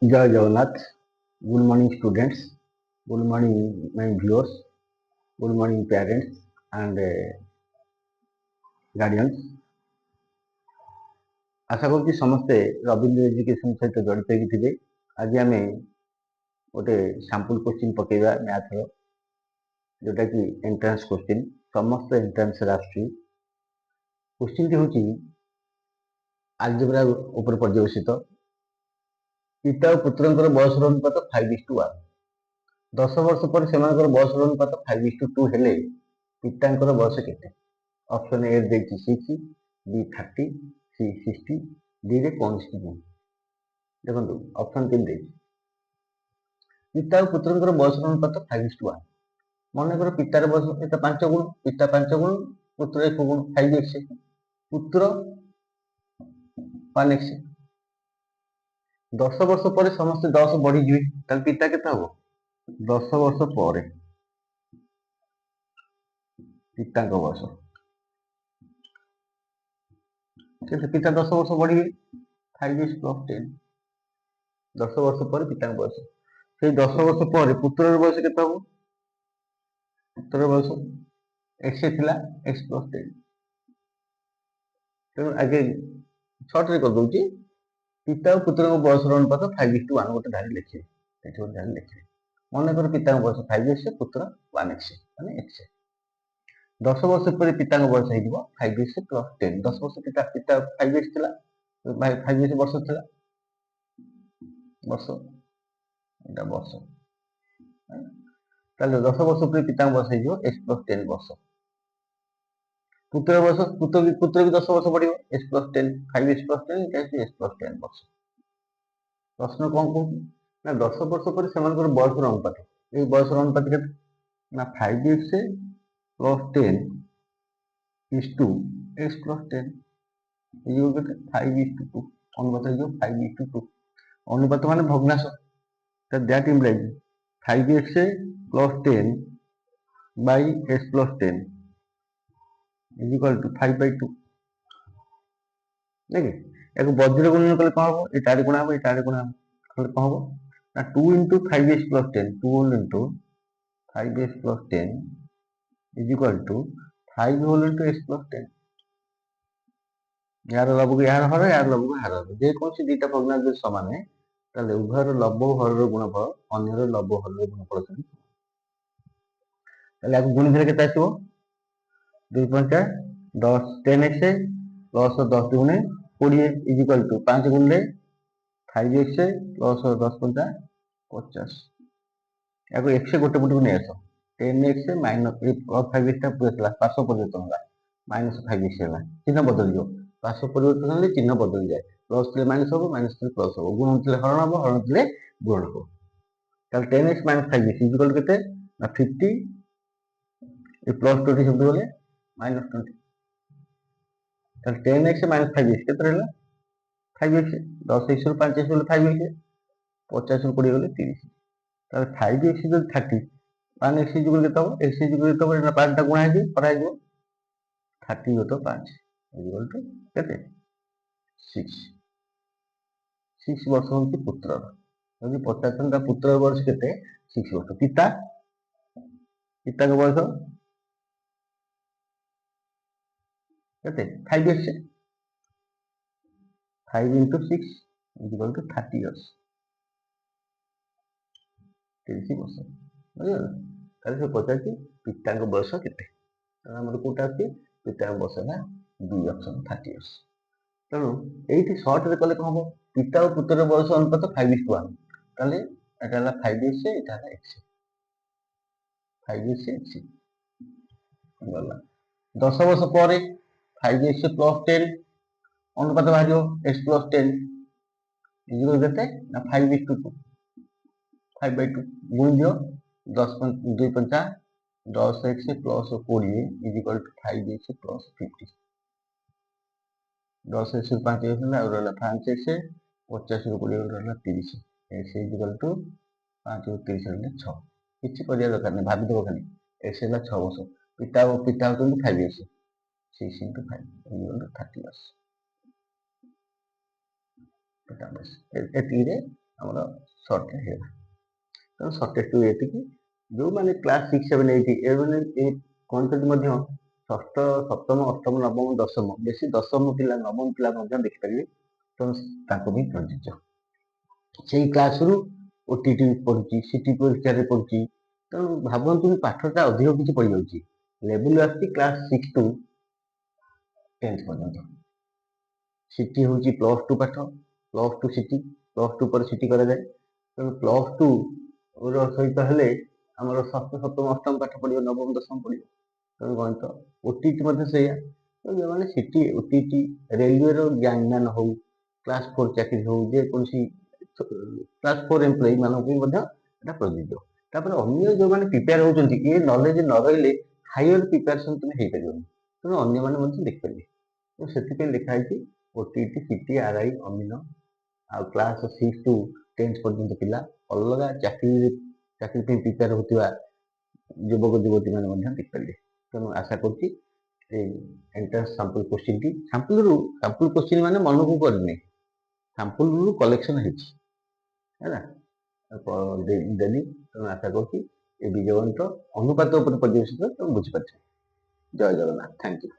जय Jagannath. Good morning students, good morning my viewers, good morning parents and guardians. आशा करुँच समस्ते रविंद्र एजुकेशन सहित जड़ित होते। आज आम गोटे सैंपल क्वेश्चन पकेबा मैथ रो, जोटा कि एंट्रांस क्वेश्चन समस्त एंट्रांस क्वेश्चन टी हूँ आलजेब्रा ऊपर पर्यवेसित। पिता और पुत्र बयसर अनुपात 5:1। 10 वर्ष पर से बयसर अनुपात 5:2 हेले पिता बयस केते? ऑप्शन ए देखिए 6, बी 30, सी 60, डी रे कौन सी नहीं। देखो ऑप्शन 3 देखिए पिता और पुत्र बयसर अनुपात 5:1। मन कर पितार बयस पिता 5 गुण, पिता 5 गुण, पुत्र 1 गुण 5x, पुत्र 1x। 10 वर्ष पर समस्त 10 बढ़ी जी पिता के हम 10 वर्ष पर पिता बयस पिता 10 वर्ष बढ़े 5x + 10। 10 वर्ष पर पिता बयस से 10 वर्ष पर पुत्र बयस के हम पुत्र बयस x थिला x + 10। तेणु आगे सर्ट रे कर दूची पिता और पुत्र बयसर अनुपात 5:1 गोटे धारी लिखे। गोटे धारी लिखे मन कर पिता बयस 5x, पुत्र 1x 10 वर्ष पर पिता बयस हो 5x + 10। 10 वर्ष पिता 5x थिला 5x वर्ष थिला वर्ष एटा वर्ष। ताले 10 वर्ष पर पिता बयस हो x + 10 वर्ष। पुत्र बयस पुत्र भी 10 वर्ष बढ़ियो x + 10 5x + 10 x + 10 वर्ष। प्रश्न कौन कहूँ ना 10 वर्ष पर से बयसर अनुपात ये बयसर अनुपात के ना 5x + 10 = x + 10 ये 5:2 अनुपात हो 5:2 अनुपात मान भग्नांश। That implies 5x + 10 by x + 10 = 5/2। देखिए एक वज्र गुणन कले कौन हम ये 4 गुणा हम ये 4 गुणा कले कौन हम ना 2 × 5x + 10 2 × 5x + 10 = 5 होल × x + 10। यार लबक यार हर यार लबक हार हर जे कौन सी दुटा भग्नांश समान है ताले उभयर लब्ध हर गुणफल अन्यर लब्ध हर गुणफल से ताले आको गुणी देले केते आसीबो 2 × 10 10x + 10 गुणे 20 = 5 गुणे 5x + 10 × 50। याको x गोटे पट को नहीं आस 10x - 5x टा पूरा 500 परिवर्तन होला -5x होला चिन्ह बदल जो 500 परिवर्तन होले चिन्ह बदल जाए प्लस थे माइनस हो माइनस थे प्लस हो गुण थे हरण हो हरण थे गुण हो ताल 10x - 5x इक्वल केते ना 50 ए प्लस 20 शब्द बोले -20 ताल 10x - 5x केते रहला 5x 10x ରୁ 5x बोले 5x 50 ରୁ 20 बोले 30 ताल 5x जो 30 1x इक्वल केते हो x इक्वल केते हो ना 5 टा गुणा है करा है 30 * 5 इक्वल टू केते 6 वर्ष हूँ पुत्र यदि पचास पुत्र वर्ष के 6 वर्ष पिता पिता बयस के 5x 5 × 6 = 30 years 30 वर्ष बुझे से पचार पिता बयस के कौटा अच्छी पिता बयस है 2 ऑप्शन 30 years। तेणु ये सर्ट रे कले कौन हम पिता और पुत्र बयस अनुपात 5:1 ताले एटा 5x एटा x 5x x गला 10 वर्ष पर 5x + 10 अनुपात बाहर x + 10 इक्वल केते ना 5:2 5/2 गुण दियो 10 2 × 5 10x + 20 = 5x + 50 10x ରୁ 5x ହେଲା ଆଉ ରହିଲା 5x 50 ରୁ 20 ରହିଲା 30 x = 5 ରୁ 30 ରହିଲା 6 କିଛି କରିବା ଦରକାର ନାହିଁ ଭାବିଦେବ ଖାଲି x ହେଲା 6 ବର୍ଷ ପିତା ହଉଛନ୍ତି 5x 6 × 5 = 30 years। ଏତିକିରେ ଆମର ସର୍ଟ ହେଇଗଲା। ତେଣୁ ସର୍ଟେଷ୍ଟ ଏତିକି, ଯେଉଁମାନେ କ୍ଲାସ୍ 6, 7, 8 ଏମାନେ ଏ କଣ୍ଟେଣ୍ଟ ମଧ୍ୟ ଷଷ୍ଠ, ସପ୍ତମ, ଅଷ୍ଟମ, ନବମ, ଦଶମ, ବେଶୀ ଦଶମ ପିଲା, ନବମ ପିଲା ମଧ୍ୟ ଦେଖିପାରିବେ। ତେଣୁ ତାଙ୍କୁ ବି ପ୍ରଯୁଜ୍ୟ। ସେଇ କ୍ଲାସରୁ OTT ପଢୁଛି, ସିଟି ପରୀକ୍ଷାରେ ପଢୁଛି। ତେଣୁ ଭାବନ୍ତୁ ପାଠଟା ଅଧିକ କିଛି ପଡ଼ିଯାଉଛି। ଲେବୁଲ ଆସୁଛି କ୍ଲାସ୍ 6 to 10 ପର୍ଯ୍ୟନ୍ତ। ସିଟି ହେଉଛି +2 ପାଠ, +2 ସିଟି, +2 ପରେ ସିଟି କରାଯାଏ। ତେଣୁ +2 ର ସହିତ ହେଲେ ଆମର ଷଷ୍ଠ, ସପ୍ତମ, ଅଷ୍ଟମ ପାଠ ପଡ଼ିବ, ନବମ, ଦଶମ ପଡ଼ିବ। ତେଣୁ ଗଣିତ, OTT ମଧ୍ୟ ସେଇଆ। ତେଣୁ ଯେଉଁମାନେ ସିଟି, OTT, ରେଲୱେର ଗ୍ୟାଙ୍ଗମ୍ୟାନ୍ ହଉ, କ୍ଲାସ୍ 4 ଚାକିରି ହଉ, ଯେକୌଣସି କ୍ଲାସ୍ 4 ଏମ୍ପ୍ଲୟି ମାନଙ୍କୁ ବି ମଧ୍ୟ ଏଟା ପ୍ରଯୁଜ୍ୟ। ତାପରେ ଅନ୍ୟ ଯେଉଁମାନେ ପ୍ରିପେୟାର ହେଉଛନ୍ତି, ଏ ନଲେଜ ନ ରହିଲେ ହାଇୟର ପ୍ରିପାରେସନ୍ ତୁମେ ହେଇପାରିବନି। ତେଣୁ ଅନ୍ୟମାନେ ମଧ୍ୟ ଦେଖିପାରିବେ। ତ ସେଥିପାଇଁ ଲେଖା ହେଇଛି OTT, ସିଟି, RI, ଅମିନ ଆଉ କ୍ଲାସ୍ 6 to 10 ପର୍ଯ୍ୟନ୍ତ ପିଲା, ଅଲଗା ଚାକିରି ପାଇଁ ପ୍ରିପେୟାର ହେଉଥିବା ଯୁବକ ଯୁବତୀମାନେ ମଧ୍ୟ ଦେଖିପାରିବେ। ତେଣୁ ଆଶା କରୁଛି ଏଇ ଏଣ୍ଟ୍ରାନ୍ସ ସାମ୍ପଲ୍ କୋଶ୍ଚିନ୍ଟି, ସାମ୍ପଲ୍ କୋଶ୍ଚିନ୍ ମାନେ ମନକୁ କରିନି, ସାମ୍ପଲ୍ରୁ କଲେକ୍ସନ୍ ହେଇଛି ହେଲା, ଦେଲି। ତେଣୁ ଆଶା କରୁଛି ଏ ବୀଜଗଣିତ ଅନୁପାତ ଉପରେ ପର୍ଯ୍ୟବେସିତ ତେଣୁ ବୁଝିପାରିଛ। ଜୟ ଜଗନ୍ନାଥ, ଥ୍ୟାଙ୍କ ୟୁ।